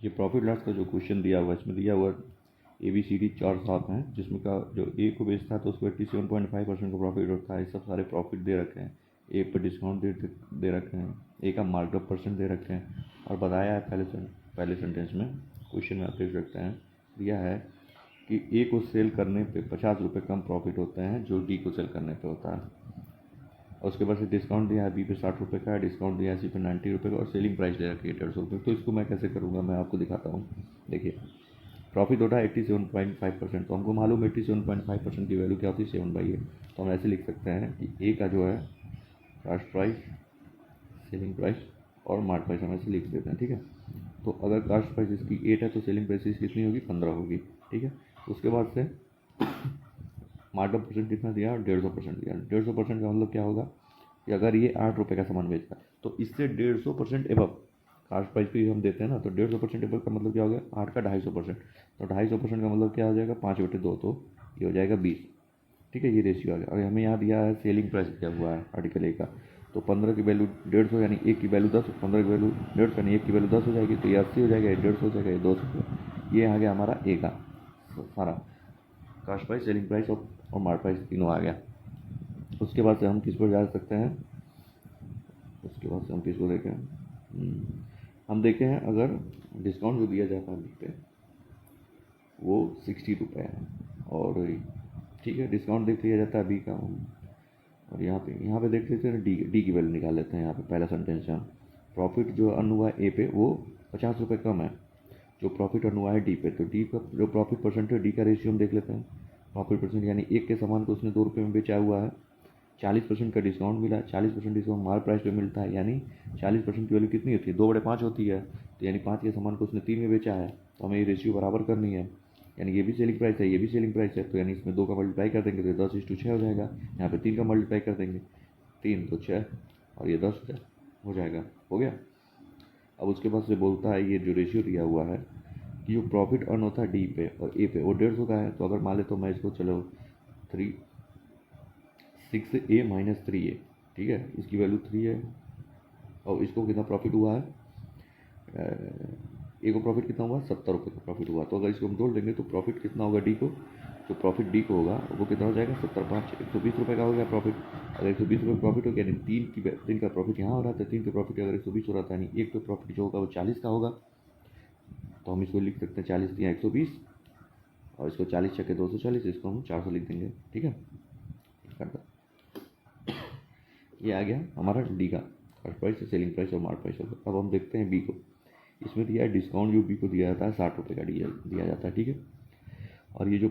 ये profit loss का जो क्वेश्चन दिया हुआ है इसमें दिया हुआ ABCD 4 साथ हैं, जिसमें का जो ए को बेचता है तो उसको 87.5% का प्रॉफिट होता है। सब सारे प्रॉफिट दे रखे हैं, ए पर डिस्काउंट दे रखे हैं, ए का मार्कअप परसेंट दे रखे हैं, और बताया है पहले सेंटेंस में, क्वेश्चन में आप देख सकते हैं दिया है कि ए को सेल करने पे 50 रुपये कम प्रॉफिट होते हैं जो डी को सेल करने पे होता है। और उसके बाद से डिस्काउंट दिया है बी पे 60 रुपये का, डिस्काउंट दिया है सी पे 90 रुपये का, और सेलिंग प्राइस दे रखी है 150 रुपये। तो इसको मैं कैसे करूँगा, मैं आपको दिखाता हूँ। देखिए प्रॉफिट होता है 87.5%, तो हमको मालूम है 87.5% की वैल्यू क्या होती है, 7/8। तो हम ऐसे लिख सकते हैं कि ए का जो है कास्ट प्राइस, सेलिंग प्राइस और मार्क प्राइस हम ऐसे लिख देते हैं, ठीक है। तो अगर कास्ट प्राइस इसकी 8 है तो सेलिंग प्राइस इसकी कितनी होगी, 15 होगी, ठीक है। उसके बाद से मार्कअप परसेंट कितना दिया, 150% दिया। 150% का मतलब क्या होगा कि अगर ये 8 रुपये का सामान बेचता है तो इससे 150% एबव कास्ट प्राइस भी हम देते हैं ना, तो 150% एबव का मतलब क्या हो गया, 8 का 250%। तो 250% का मतलब क्या हो जाएगा, 5/2, तो ये हो जाएगा 20, ठीक है। ये रेशियो आ गया। और हमें यहाँ दिया है सेलिंग प्राइस दिया हुआ है आर्टिकल ए का, तो 15 की वैल्यू 150 यानी एक की वैल्यू 10, 15 की वैल्यू 150 यानी एक की वैल्यू 10 हो जाएगी, तो ये 80 हो जाएगा, ये 150 हो जाएगा, ये 200। ये आ गया हमारा ए का सारा कास्ट प्राइस, सेलिंग प्राइस और मार्क प्राइस तीनों आ गया। उसके बाद से हम किस पर जा सकते हैं, उसके बाद से हम किसको देखें, हम देखे हैं अगर डिस्काउंट जो दिया जाता है बी पे वो 60 रुपये है, और ठीक है डिस्काउंट देख लिया जाता है बी का। और यहाँ पे देख लेते हैं डी की वैल्यू निकाल लेते हैं। यहाँ पे पहला सेंटेंस है प्रॉफिट जो अर्न हुआ है ए पे वो 50 रुपये कम है जो प्रॉफिट अर्न हुआ है डी पे, तो डी का जो प्रॉफिट परसेंट है डी का रेशियो हम देख लेते हैं। प्रॉफिट परसेंट यानी एक के सामान को उसने 2 रुपये में बेचा हुआ है, 40% का डिस्काउंट मिला है, 40% डिस्काउंट मार्क प्राइस पे मिलता है, यानी 40% की वैल्यू कितनी होती है, 2/5 होती है। तो यानी 5 के सामान को उसने 3 में बेचा है, तो हमें ये रेशियो बराबर करनी है। यानी ये भी सेलिंग प्राइस है, ये भी सेलिंग प्राइस है, तो यानी इसमें 2 का मल्टीप्लाई कर देंगे तो ये 10:6 हो जाएगा। यहाँ पे 3 का मल्टीप्लाई कर देंगे, 3 तो 6 और ये 10 हो जाएगा, हो गया। अब उसके बाद से बोलता है ये जो रेशियो दिया हुआ है कि जो प्रॉफिट अर्न होता है डी पे और ए पे वो 150 का है। तो अगर मान ले तो मैं इसको चलो 6A माइनस 3A, ठीक है, इसकी वैल्यू 3 है। और इसको कितना प्रॉफिट हुआ है, ए को प्रॉफिट कितना हुआ, 70 रुपये का प्रॉफिट हुआ। तो अगर इसको हम जोड़ देंगे तो प्रॉफिट कितना होगा डी को, जो प्रॉफिट डी को होगा वो कितना हो जाएगा, 70 5 120 रुपये का हो गया प्रॉफिट। अगर 120 रुपये प्रॉफिट हो गया यानी 3 का प्रॉफिट यहाँ हो रहा था, 3 का प्रॉफिट अगर 120 हो रहा था, यानी एक पे प्रॉफिट जो होगा वो 40 का होगा। तो हम इसको लिख सकते हैं 40 दिया 120 और इसको 40 छक्के 240, इसको हम 400 लिख देंगे, ठीक है। ये आ गया हमारा डी का कास्ट प्राइस, सेलिंग प्राइस और मार्क प्राइस होगा। अब हम देखते हैं बी को। इसमें दिया है डिस्काउंट जो बी को दिया जाता है 60 रुपये का दिया जाता है, ठीक है। और ये जो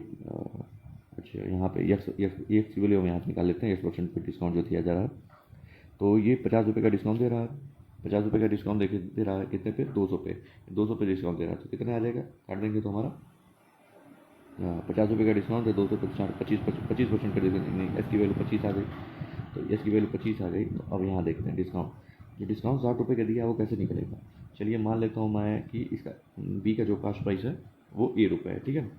अच्छा यहाँ पे एक्स की वैल्यू हम यहाँ से निकाल लेते हैं, X% पे डिस्काउंट जो दिया जा रहा है, तो ये 50 रुपये का डिस्काउंट दे रहा है। 50 रुपये का डिस्काउंट दे रहा है कितने पे, 200 पे, 200 पे डिस्काउंट दे रहा है, तो कितने आ जाएगा, काट देंगे तो हमारा 50 रुपये का डिस्काउंट है, 200 पे 25% का डिस्काउंट, एस की वैल्यू 25 आ गई, तो एस की वैल्यू 25 आ गई। तो अब यहाँ देखते हैं डिस्काउंट, जो डिस्काउंट 60 रुपये का दिया है वो कैसे निकलेगा। चलिए मान लेता हूँ मैं कि इसका बी का जो कास्ट प्राइस है वो ए रुपये है, ठीक है।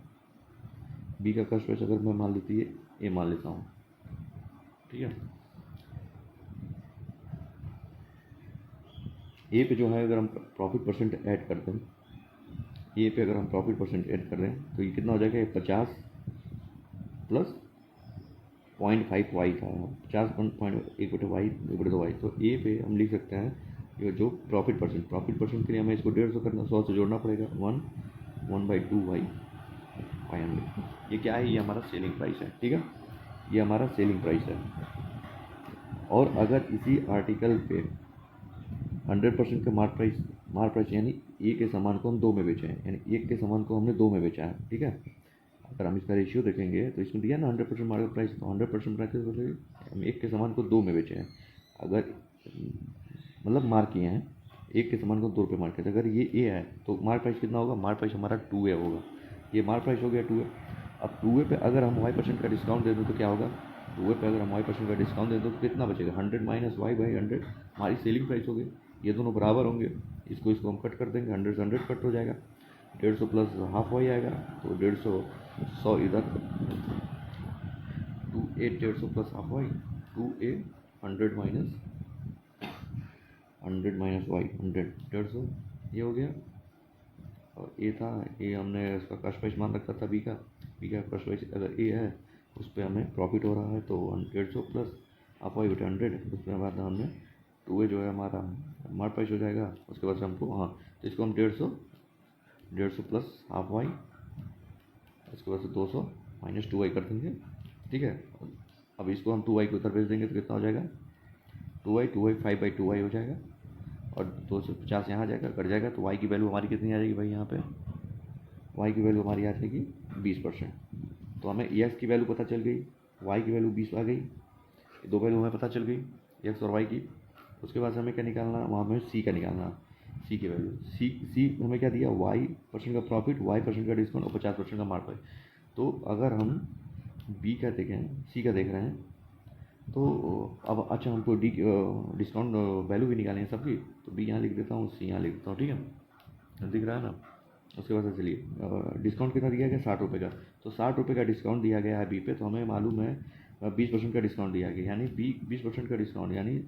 बी का कास्ट प्राइस अगर मैं मान लेती है ए मान लेता हूँ, ठीक है। ए पे जो है अगर हम प्रॉफिट परसेंट ऐड करते हैं, ए पे अगर हम प्रॉफिट परसेंट ऐड कर रहे हैं तो ये कितना हो जाएगा, 50 प्लस 0.5 वाई का, 50.1/y 2/2y। तो ए पे हम लिख सकते हैं ये जो प्रॉफिट परसेंट के लिए हमें इसको 150 करना, 100 से जोड़ना पड़ेगा, 1/2y 500। ये क्या है, ये हमारा सेलिंग प्राइस है, ठीक है, ये हमारा सेलिंग प्राइस है। और अगर इसी आर्टिकल पे 100% का मार्क प्राइस यानी ए के सामान को हम 2 में बेचे हैं, यानी एक के सामान को हमने 2 में बेचा है, ठीक है। अगर हम इसका रेशियो देखेंगे तो इसमें दिया ना 100% मार्केट प्राइस, तो 100% प्राइस बोलेंगे हम एक के सामान को 2 में बेचे हैं। अगर मतलब मार्क किए हैं, एक के सामान को 2 रुपये मार्क किया, अगर ये ए है तो मार्क प्राइस कितना होगा, मार्क प्राइस हमारा 2A होगा। ये मार्क प्राइस हो गया 2A। अब 2A पे अगर हम y% का डिस्काउंट दे दें तो क्या होगा, 2A पे अगर हम y% का डिस्काउंट दे दें तो कितना बचेगा, 100 माइनस y/100 हमारी सेलिंग प्राइस होगी। ये दोनों बराबर होंगे, इसको हम कट कर देंगे, 100 से 100 कट हो जाएगा, 150 प्लस हाफ y आएगा, तो 150 100 इधर, 2A 150 plus half y, 2A 100 minus y 100, 150 ये हो गया और ए था, ए हमने उसका कॉस्ट प्राइस मान रखा था बी का कॉस्ट प्राइस अगर ए है उस पर हमें प्रॉफिट हो रहा है तो 150 प्लस हाफ वाई बटे 100, उसके बाद हमने 2a जो है हमारा मार्क प्राइस हो जाएगा। उसके बाद से हमको हाँ तो इसको हम 150 प्लस हाफ वाई, उसके बाद से 200 माइनस 2y कर देंगे, ठीक है। अब इसको हम 2y को उधर भेज देंगे तो कितना हो जाएगा 2y 5/2y हो जाएगा और 250 यहाँ जाएगा कट जाएगा तो y की वैल्यू हमारी कितनी आ जाएगी भाई, यहाँ पे y की वैल्यू हमारी आ जाएगी 20%। तो हमें x की वैल्यू पता चल गई, y की वैल्यू 20 आ गई, दो वैल्यू हमें पता चल गई x और y की। उसके बाद हमें क्या निकालना, वहाँ हमें c का निकालना, c की वैल्यू, c हमें क्या दिया y% का प्रॉफिट, y% का डिस्काउंट और 50% का मार्क प्राइस। तो अगर हम b का देखें, c का देख रहे हैं तो अब अच्छा हमको डिस्काउंट वैल्यू भी निकालें सबकी, तो b यहाँ लिख देता हूँ, c यहाँ लिख देता हूँ, ठीक है, दिख रहा है ना। उसके बाद चलिए डिस्काउंट कितना दिया गया 60 रुपये का, तो 60 रुपये का डिस्काउंट दिया गया है बी पे, तो हमें मालूम है 20% का डिस्काउंट दिया गया, यानी 20% का डिस्काउंट, यानी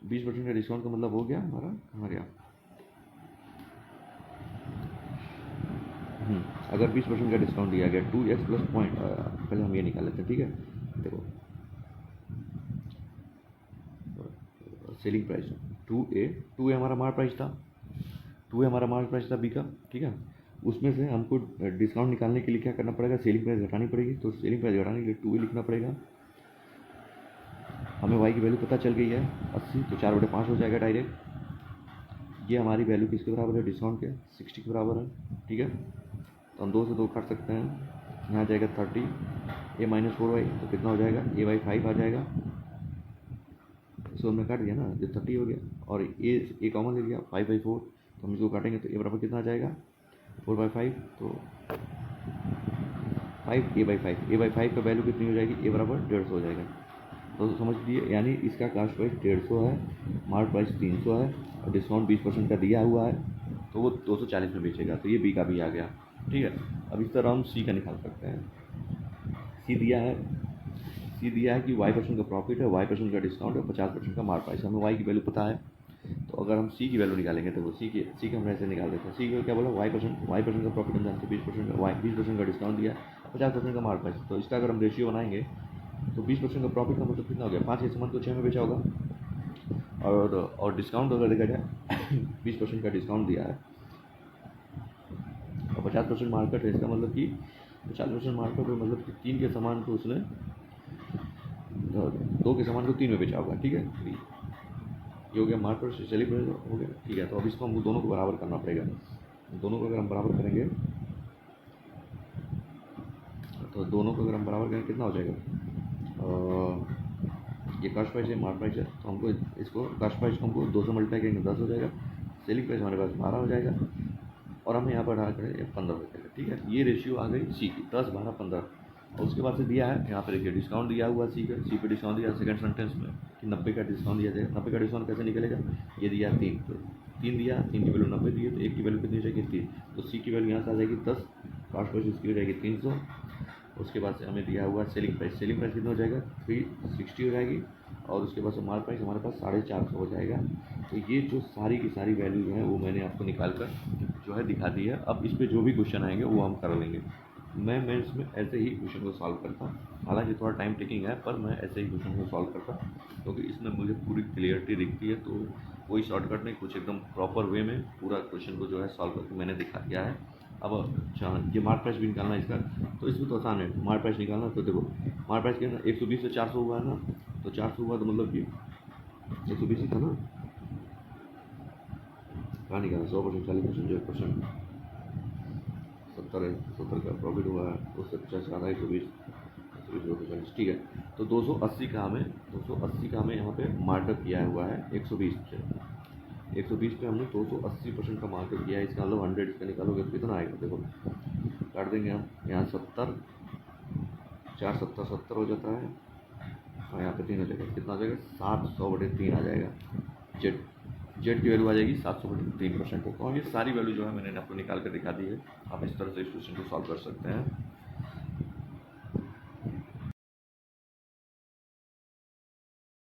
20% का डिस्काउंट का मतलब हो गया हमारा कहाँ गया, अगर 20% का डिस्काउंट दिया गया 2x प्लस पॉइंट, पहले हम ये निकाल लेते हैं, ठीक है। देखो सेलिंग प्राइस 2a हमारा मार्क प्राइस था, 2a हमारा मार्क प्राइस था बी का, ठीक है। उसमें से हमको डिस्काउंट निकालने के लिए क्या करना पड़ेगा, सेलिंग प्राइस घटानी पड़ेगी, तो सेलिंग प्राइस घटाने के लिए 2a लिखना पड़ेगा। हमें y की वैल्यू पता चल गई है 80, तो 4/5 हो जाएगा डायरेक्ट। ये हमारी वैल्यू किसके बराबर है, डिस्काउंट के 60 के बराबर है, ठीक है। तो हम 2 से 2 काट सकते हैं, यहाँ जाएगा 30, a माइनस 4y तो कितना हो जाएगा a/5 आ जाएगा, इसको हमने काट दिया ना, जो 30 हो गया और ए कॉमन ले लिया 5/4, तो हम इसको काटेंगे तो a बराबर कितना आ जाएगा 4/5, तो 5 a/5 का वैल्यू कितनी हो जाएगी, a बराबर 150 हो जाएगा। तो समझ लीजिए, यानी इसका कास्ट प्राइस 150 है, मार्क प्राइस 300 है और डिस्काउंट 20% का दिया हुआ है, तो वो 240 में बेचेगा, तो ये बी का भी आ गया, ठीक है। अब इस तरह हम सी का निकाल सकते हैं। सी दिया है कि y% का प्रॉफिट है, y% का डिस्काउंट है, 50% का मार्क प्राइस है, हमें y की वैल्यू पता है। तो अगर हम सी की वैल्यू निकालेंगे तो वो सी के हम ऐसे निकाल देते हैं। सी को क्या बोला, y% का प्रॉफिट हम जानते हैं 20% का डिस्काउंट दिया, 50% का मार्क प्राइस। तो इसका अगर हम रेशियो बनाएंगे तो 20% का प्रॉफिट का मतलब कितना हो गया, 5 के सामान को 6 में बेचा होगा, और डिस्काउंट अगर देखा जाए 20% का डिस्काउंट दिया है और 50% मार्केट है, इसका मतलब कि 50% मार्केट है, मतलब कि 3 के सामान को उसने 2 के सामान को 3 में बेचा होगा, ठीक है। ये हो गया मार्केट सेलिंग प्राइस हो गया, ठीक है। तो अब इसको हमको दोनों को बराबर करना पड़ेगा, दोनों को अगर हम बराबर करेंगे कितना हो जाएगा, ये कास्ट प्राइस है, मार्क प्राइस है, तो हमको इसको कास्ट प्राइस को हमको 2 से मल्टीप्लाई करेंगे 10 हो जाएगा, सेलिंग प्राइस हमारे पास 12 हो जाएगा और हमें यहाँ पर डाल करें 15 हो जाएगा, ठीक है। ये रेशियो आ गई सी की 10, 12, 15। और उसके बाद से दिया है यहाँ पर देखिए डिस्काउंट दिया हुआ सी पे डिस्काउंट दिया सेकंड सेंटेंस में कि 90 का डिस्काउंट दिया जाएगा। 90 का डिस्काउंट कैसे निकलेगा, ये दिया 3, तो 3 दिया, 3 की वैल्यू 90 दी है, तो 1 की वैल्यू कितनी हो जाएगी 3, तो सी की वैल्यू यहाँ से आ जाएगी 10, कास्ट प्राइस इसकी हो जाएगी 300। उसके बाद से हमें दिया हुआ सेलिंग प्राइस कितना हो जाएगा 360 हो जाएगी और उसके बाद से मार्क प्राइस हमारे पास 450 हो जाएगा। तो ये जो सारी की सारी वैल्यू हैं वो मैंने आपको निकाल कर जो है दिखा दी है। अब इस पर जो भी क्वेश्चन आएंगे वो हम कर लेंगे। मैं इसमें ऐसे ही क्वेश्चन को सॉल्व करता हूँ, हालांकि थोड़ा टाइम टेकिंग है, पर मैं ऐसे ही क्वेश्चन को सॉल्व करता क्योंकि इसमें मुझे पूरी क्लियरिटी दिखती है। तो कोई शॉर्टकट नहीं, कुछ एकदम प्रॉपर वे में पूरा क्वेश्चन को जो है सॉल्व करके मैंने दिखा दिया है। अब ये मार्क प्राइस भी निकालना है इसका, तो इसमें तो आसान है मार्क प्राइस निकालना। तो देखो मार्क प्राइस क्या है ना, 120 से 400 हुआ है ना, तो 400 हुआ तो मतलब कि 120 ही था ना, कहाँ निकाला 100%, 40%, 100%, 70 का प्रॉफिट हुआ है, उससे 50 का 120, 140, ठीक है। तो 280 का हमें यहाँ पे मार्कअप किया हुआ है 120 से, 120 पे हमने 280% का मार्कअप किया है। इसका मतलब 100 इसका निकालोगे तो कितना आएगा, देखो काट देंगे हम, यहाँ 70, 4 70 70 हो जाता है और यहाँ पे 3 हो जाएगा, कितना आ जाएगा 700/3 आ जाएगा। जेड की वैल्यू आ जाएगी 700/3%। और ये सारी वैल्यू जो है मैंने आपको निकाल कर दिखा दी है। आप इस तरह से इस क्वेश्चन को सॉल्व कर सकते हैं।